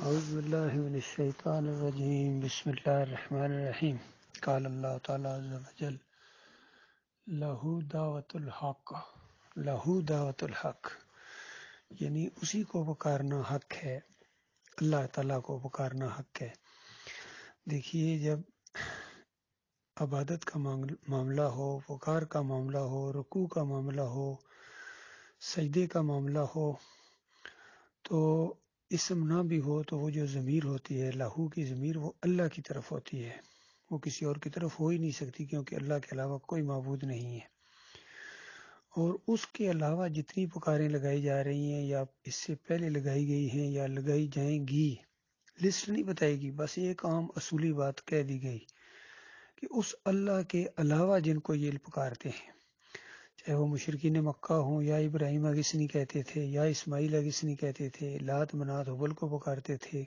اعوذ باللہ من الشیطان الرجیم بسم اللہ الرحمن الرحیم قال اللہ تعالی عز وجل لہو دعوت الحق لہو دعوت الحق، یعنی اسی کو پکارنا حق ہے، اللہ تعالیٰ کو پکارنا حق ہے۔ دیکھیے، جب عبادت کا معاملہ ہو، پکار کا معاملہ ہو، رکوع کا معاملہ ہو، سجدے کا معاملہ ہو، تو اسم نہ بھی ہو تو وہ جو ضمیر ہوتی ہے، لہو کی ضمیر، وہ اللہ کی طرف ہوتی ہے، وہ کسی اور کی طرف ہو ہی نہیں سکتی، کیونکہ اللہ کے علاوہ کوئی معبود نہیں ہے۔ اور اس کے علاوہ جتنی پکاریں لگائی جا رہی ہیں یا اس سے پہلے لگائی گئی ہیں یا لگائی جائیں گی، لسٹ نہیں بتائے گی، بس ایک عام اصولی بات کہہ دی گئی کہ اس اللہ کے علاوہ جن کو یہ پکارتے ہیں، چاہے وہ مشرکین مکہ ہوں، یا ابراہیم اگسنی کہتے تھے، یا اسماعیل اگسنی کہتے تھے، لات منات حبل کو پکارتے تھے،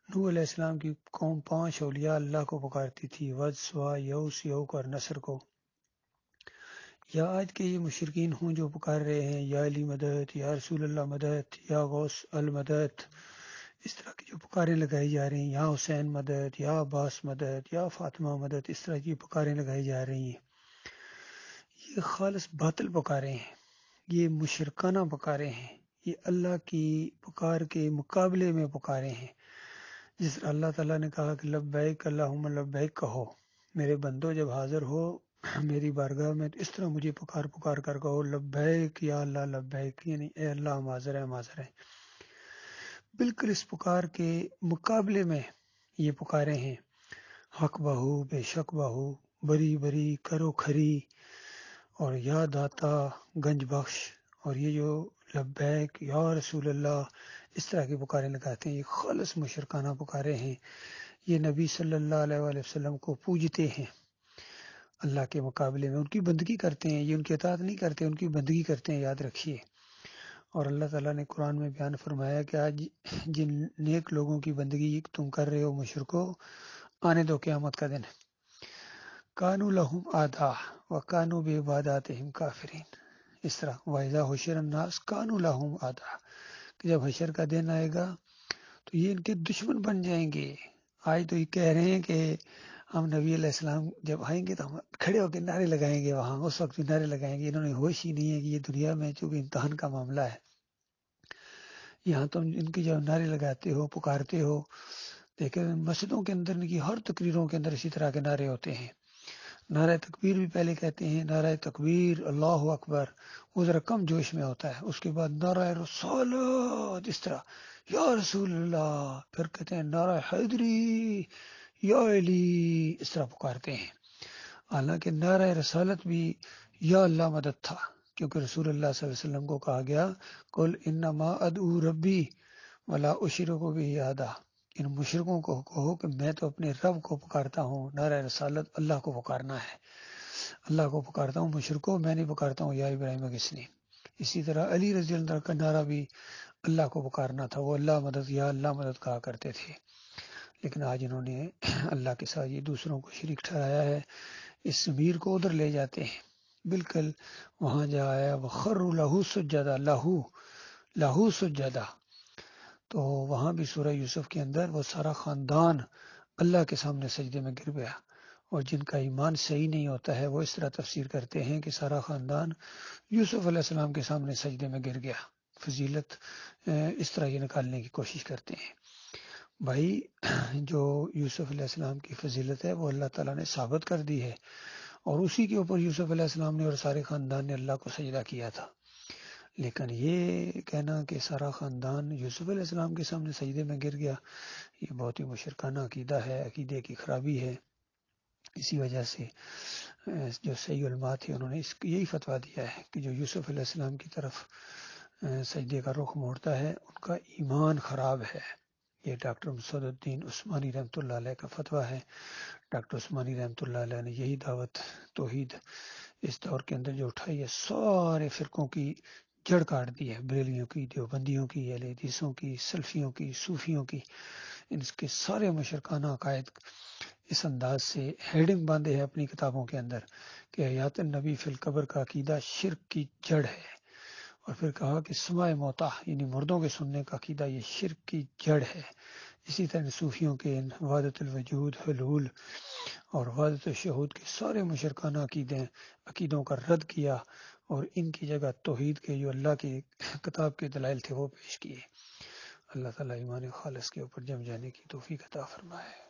نوح علیہ السلام کی قوم 5 اولیاء اللہ کو پکارتی تھی، ود، سوا، یوس، یوک اور نصر کو، یا آج کے یہ مشرکین ہوں جو پکار رہے ہیں یا علی مدد، یا رسول اللہ مدد، یا غوث المدد، اس طرح کی جو پکاریں لگائی جا رہی ہیں، یا حسین مدد، یا عباس مدد، یا فاطمہ مدد، اس طرح کی پکاریں لگائی جا رہی ہیں، یہ خالص باطل پکاریں ہیں، یہ مشرکانہ پکاریں ہیں، یہ اللہ کی پکار کے مقابلے میں پکاریں ہیں۔ جس طرح اللہ تعالیٰ نے کہا کہ لبیک اللہم لبیک کہو، میرے بندو جب حاضر ہو میری بارگاہ میں تو اس طرح مجھے پکار پکار کر کہو، لبیک یا اللہ لبیک، یعنی اے اللہ ہم حاضر ہیں، ہم حاضر ہیں۔ بالکل اس پکار کے مقابلے میں یہ پکاریں ہیں، حق بہو، بے شک بہو، بری بری، کرو کھری، اور یا داتا، گنج بخش، اور یہ جو لبیک یا رسول اللہ، اس طرح کی پکاریں لگاتے ہیں، یہ خالص مشرکانہ پکارے ہیں۔ یہ نبی صلی اللہ علیہ وآلہ وسلم کو پوجتے ہیں، اللہ کے مقابلے میں ان کی بندگی کرتے ہیں، یہ ان کی اطاعت نہیں کرتے، ان کی بندگی کرتے ہیں، یاد رکھیے۔ اور اللہ تعالیٰ نے قرآن میں بیان فرمایا کہ آج جن نیک لوگوں کی بندگی تم کر رہے ہو مشرکو، آنے دو قیامت کا دن، کانوا لہم آدھا وکانوا بعباداتہم کافرین، اس طرح وَإِذَا حُشِرَ النَّاسُ كَانُوا لَهُمْ أَعْدَاءَ، کہ جب حشر کا دن آئے گا تو یہ ان کے دشمن بن جائیں گے۔ آج تو یہ کہہ رہے ہیں کہ ہم نبی علیہ السلام جب آئیں گے تو ہم کھڑے ہو کے نعرے لگائیں گے، وہاں اس وقت بھی نعرے لگائیں گے۔ انہوں نے ہوش ہی نہیں ہے کہ یہ دنیا میں چونکہ امتحان کا معاملہ ہے، یہاں تم ان کی جب نعرے لگاتے ہو، پکارتے ہو، دیکھیں مسجدوں کے اندر، ان کی ہر تقریروں کے اندر اسی طرح کے نعرے ہوتے ہیں۔ نعرہ تکبیر بھی پہلے کہتے ہیں، نعرہ تکبیر اللہ اکبر، وہ ذرا کم جوش میں ہوتا ہے، اس کے بعد نعرہ رسالت، اس طرح یا رسول اللہ، پھر کہتے ہیں نعرہ حیدری یا علی، اس طرح پکارتے ہیں۔ حالانکہ نعرہ رسالت بھی یا اللہ مدد تھا، کیونکہ رسول اللہ صلی اللہ علیہ وسلم کو کہا گیا قل انما ادعو ربی ولا اشرک بہ احدا، ان مشرکوں کو کہو کہ میں تو اپنے رب کو پکارتا ہوں۔ نعرہ رسالت اللہ کو پکارنا ہے، اللہ کو پکارتا ہوں، مشرکوں میں نہیں پکارتا ہوں یا ابراہیم کس نے۔ اسی طرح علی رضی اللہ عنہ کا نعرہ بھی اللہ کو پکارنا تھا، وہ اللہ مدد یا اللہ مدد کہا کرتے تھے، لیکن آج انہوں نے اللہ کے ساتھ یہ دوسروں کو شریک ٹھہرایا ہے، اس ضمیر کو ادھر لے جاتے ہیں۔ بالکل وہاں جا آیا وخروا لہ سجدا، لہو سجدہ، تو وہاں بھی سورہ یوسف کے اندر وہ سارا خاندان اللہ کے سامنے سجدے میں گر گیا، اور جن کا ایمان صحیح نہیں ہوتا ہے وہ اس طرح تفسیر کرتے ہیں کہ سارا خاندان یوسف علیہ السلام کے سامنے سجدے میں گر گیا۔ فضیلت اس طرح یہ نکالنے کی کوشش کرتے ہیں۔ بھائی، جو یوسف علیہ السلام کی فضیلت ہے وہ اللہ تعالیٰ نے ثابت کر دی ہے، اور اسی کے اوپر یوسف علیہ السلام نے اور سارے خاندان نے اللہ کو سجدہ کیا تھا۔ لیکن یہ کہنا کہ سارا خاندان یوسف علیہ السلام کے سامنے سجدے میں گر گیا، یہ بہت ہی مشرکانہ عقیدہ ہے، عقیدے کی خرابی ہے۔ اسی وجہ سے جو صحیح علماء تھے انہوں نے یہی فتویٰ دیا ہے کہ جو یوسف علیہ السلام کی طرف سجدے کا رخ موڑتا ہے ان کا ایمان خراب ہے۔ یہ ڈاکٹر مسعود الدین عثمانی رحمۃ اللہ علیہ کا فتویٰ ہے۔ ڈاکٹر عثمانی رحمۃ اللہ علیہ نے یہی دعوت توحید اس دور کے اندر جو اٹھائی ہے، سارے فرقوں کی جڑ کاٹ دی ہے، بریلیوں کی، دیوبندیوں کی، اہل حدیثوں کی، سلفیوں کی، صوفیوں کی، ان کے سارے مشرکانہ عقائد اس انداز سے ہیڈنگ باندھے ہیں اپنی کتابوں کے اندر کہ حیات النبی فی القبر کا عقیدہ شرک کی جڑ ہے، اور پھر کہا کہ سماع موتا یعنی مردوں کے سننے کا عقیدہ یہ شرک کی جڑ ہے۔ اسی طرح صوفیوں کے وحدت الوجود، حلول اور وحدت الشہود کے سارے مشرکانہ عقیدوں کا رد کیا اور ان کی جگہ توحید کے جو اللہ کی کتاب کے دلائل تھے وہ پیش کیے۔ اللہ تعالیٰ ایمان خالص کے اوپر جم جانے کی توفیق عطا فرمائے۔